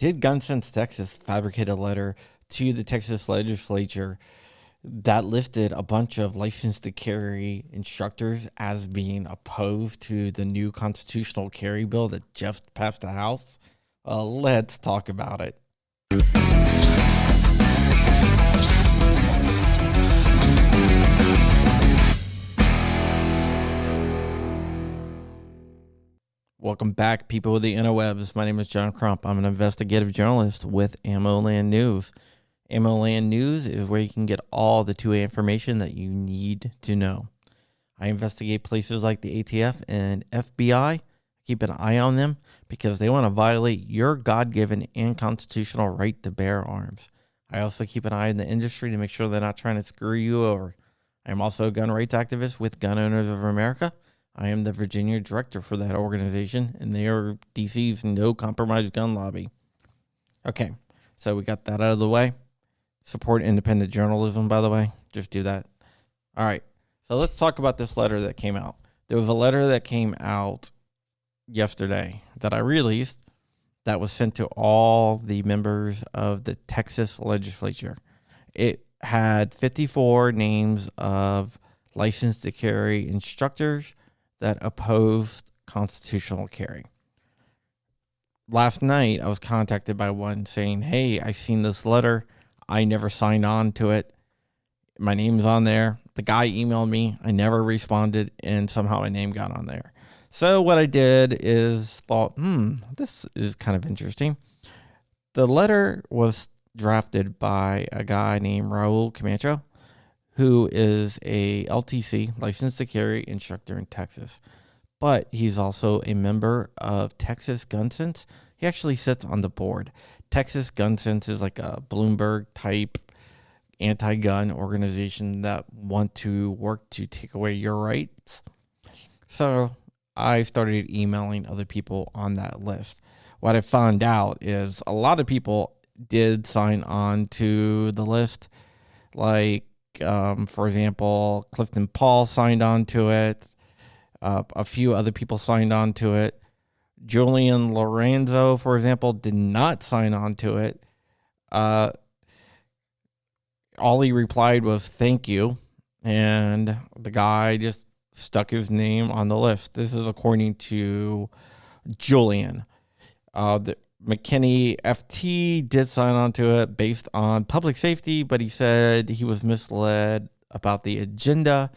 did Gun Sense Texas fabricate a letter to the Texas legislature that listed a bunch of licensed to carry instructors as being opposed to the new constitutional carry bill that just passed the House? Let's talk about it. Welcome back, people of the interwebs. My name is John Crump. I'm an investigative journalist with AmmoLand News. AmmoLand News is where you can get all the two-way information that you need to know. I investigate places like the ATF and FBI. Keep an eye on them because they want to violate your God-given and constitutional right to bear arms. I also keep an eye on the industry to make sure they're not trying to screw you over. I am also a gun rights activist with Gun Owners of America. I am the Virginia director for that organization, and they are DC's no compromise gun lobby. Okay, so we got that out of the way. Support independent journalism, by the way. Just do that. All right, so let's talk about this letter that came out. There was a letter that came out yesterday that I released that was sent to all the members of the Texas legislature. It had 54 names of licensed to carry instructors that opposed constitutional carry. Last night, I was contacted by one saying, hey, I seen this letter. I never signed on to it. My name's on there. The guy emailed me. I never responded, and somehow my name got on there. So what I did is thought, this is kind of interesting. The letter was drafted by a guy named Raul Camacho, who is a LTC, licensed to carry instructor in Texas. But he's also a member of Texas Gun Sense. He actually sits on the board. Texas Gun Sense is like a Bloomberg type anti-gun organization that want to work to take away your rights. So I started emailing other people on that list. What I found out is a lot of people did sign on to the list. Like, for example, Clifton Paul signed on to it. A few other people signed on to it. Julian Lorenzo, for example, did not sign on to it. All he replied was thank you. And the guy just stuck his name on the list. This is according to Julian. The McKinney FT did sign on to it based on public safety, but he said he was misled about the agenda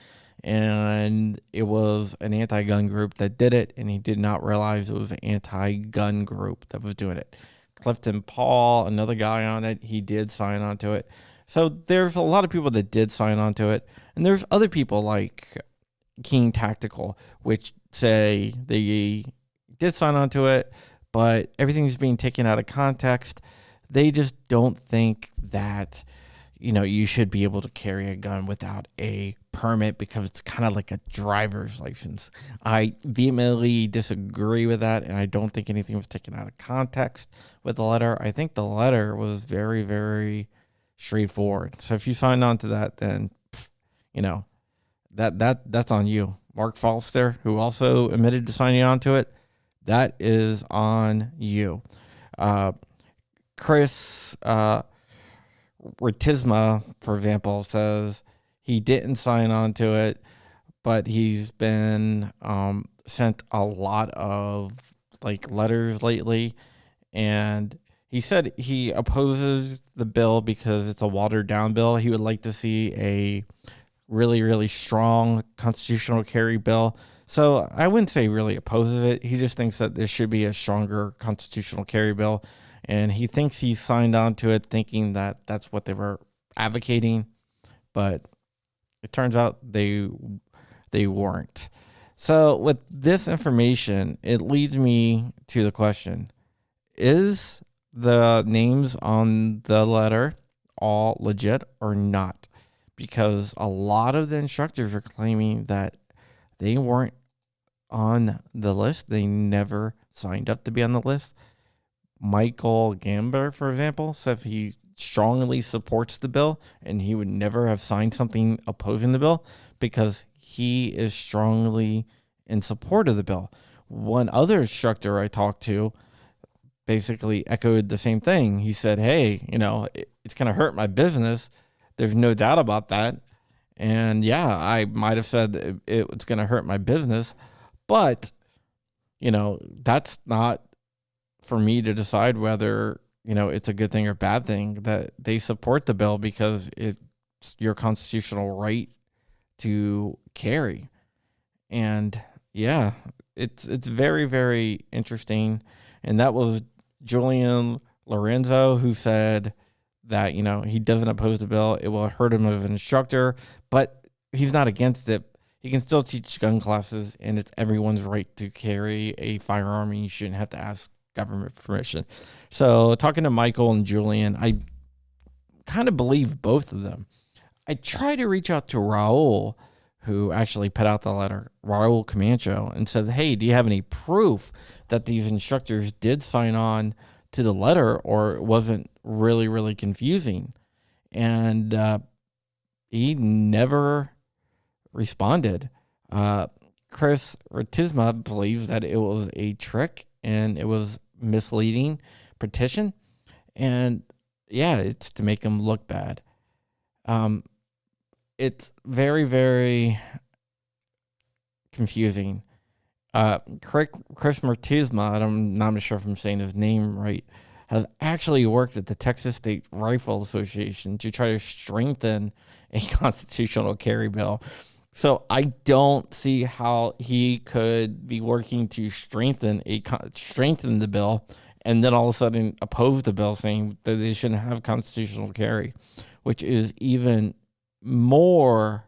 and it was an anti-gun group that did it, and he did not realize it was an anti-gun group that was doing it. Clifton Paul, another guy on it, he did sign on to it. So there's a lot of people that did sign on to it, and there's other people like King Tactical, which say they did sign on to it, but everything's being taken out of context. They just don't think that, you should be able to carry a gun without a permit because it's kind of like a driver's license. I vehemently disagree with that, and I don't think anything was taken out of context with the letter. I think the letter was very, very straightforward. So if you signed on to that, then, that's on you. Mark Foster, who also admitted to signing on to it, that is on you. Chris Ratisma, for example, says he didn't sign on to it, but he's been sent a lot of letters lately, and he said he opposes the bill because it's a watered down bill. He would like to see a really, really strong constitutional carry bill. So I wouldn't say really opposes it. He just thinks that there should be a stronger constitutional carry bill. And he thinks he signed on to it thinking that that's what they were advocating. But it turns out they weren't. So with this information, it leads me to the question, is the names on the letter all legit or not? Because a lot of the instructors are claiming that they weren't on the list. They never signed up to be on the list. Michael Gamber, for example, said he strongly supports the bill and he would never have signed something opposing the bill because he is strongly in support of the bill. One other instructor I talked to basically echoed the same thing. He said, hey, it's going to hurt my business. There's no doubt about that. And yeah, I might have said it's going to hurt my business, but that's not for me to decide whether, it's a good thing or bad thing. That they support the bill because it's your constitutional right to carry. And yeah, it's very, very interesting. And that was Julian Lorenzo, who said that, he doesn't oppose the bill. It will hurt him as an instructor, but he's not against it. He can still teach gun classes, and it's everyone's right to carry a firearm, and you shouldn't have to ask government permission. So talking to Michael and Julian, I kind of believe both of them. I tried to reach out to Raul, who actually put out the letter, Raul Camacho, and said, hey, do you have any proof that these instructors did sign on to the letter, or it wasn't really, really confusing? And he never responded. Chris Ratisma believes that it was a trick and it was misleading petition. And yeah, it's to make him look bad. It's very, very confusing. Chris Martisma, I'm not sure if I'm saying his name right, has actually worked at the Texas State Rifle Association to try to strengthen a constitutional carry bill. So I don't see how he could be working to strengthen the bill and then all of a sudden oppose the bill, saying that they shouldn't have constitutional carry, which is even more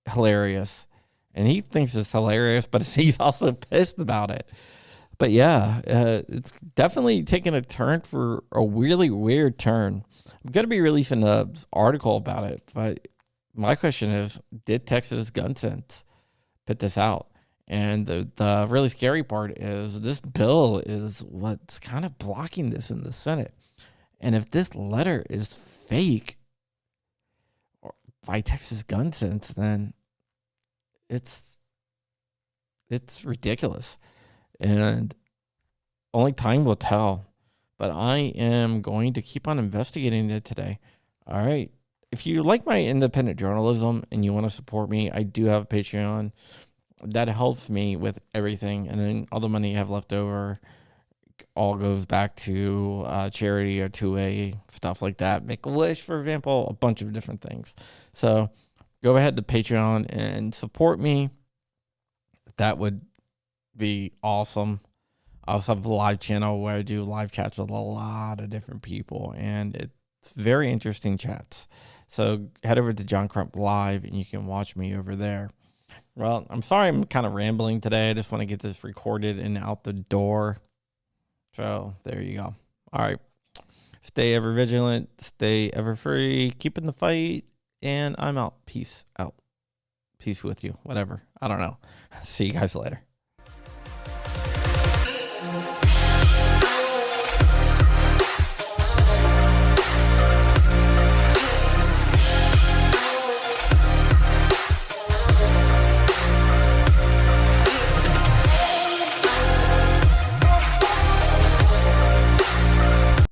hilarious. And he thinks it's hilarious, but he's also pissed about it. But yeah, it's definitely taking a turn for a really weird turn. I'm going to be releasing an article about it, but my question is, did Texas Gun Sense put this out? And the really scary part is this bill is what's kind of blocking this in the Senate. And if this letter is fake by Texas Gun Sense, then it's ridiculous. And only time will tell. But I am going to keep on investigating it today. All right. If you like my independent journalism and you want to support me, I do have a Patreon. That helps me with everything. And then all the money I have left over all goes back to charity or 2A, stuff like that. Make-A-Wish, for example, a bunch of different things. So go ahead to Patreon and support me. That would be awesome. I also have a live channel where I do live chats with a lot of different people, and it's very interesting chats. So head over to John Crump Live, and you can watch me over there. Well, I'm sorry I'm kind of rambling today. I just want to get this recorded and out the door. So there you go. All right. Stay ever vigilant. Stay ever free. Keep in the fight. And I'm out. Peace out. Peace with you. Whatever. I don't know. See you guys later.